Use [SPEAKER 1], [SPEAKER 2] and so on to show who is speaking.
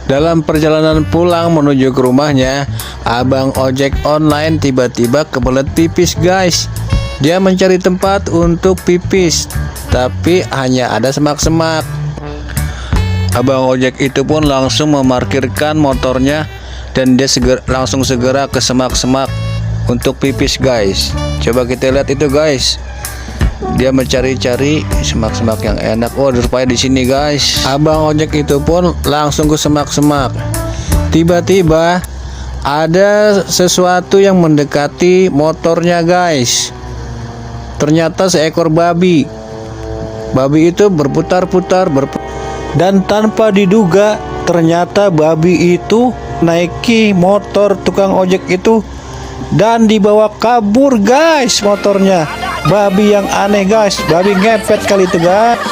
[SPEAKER 1] Dalam perjalanan pulang menuju ke rumahnya, abang ojek online tiba-tiba kebelet pipis guys. Dia mencari tempat untuk pipis, tapi hanya ada semak-semak. Abang ojek itu pun langsung memarkirkan motornya dan dia langsung segera ke semak-semak untuk pipis guys. Coba kita lihat itu guys. Dia mencari-cari semak-semak yang enak. Oh, rupanya di sini guys. Abang ojek itu pun langsung ke semak-semak. Tiba-tiba ada sesuatu yang mendekati motornya guys. Ternyata seekor babi. Babi itu berputar-putar dan tanpa diduga ternyata babi itu naiki motor tukang ojek itu dan dibawa kabur guys motornya. Babi yang aneh guys, babi ngepet kali itu guys.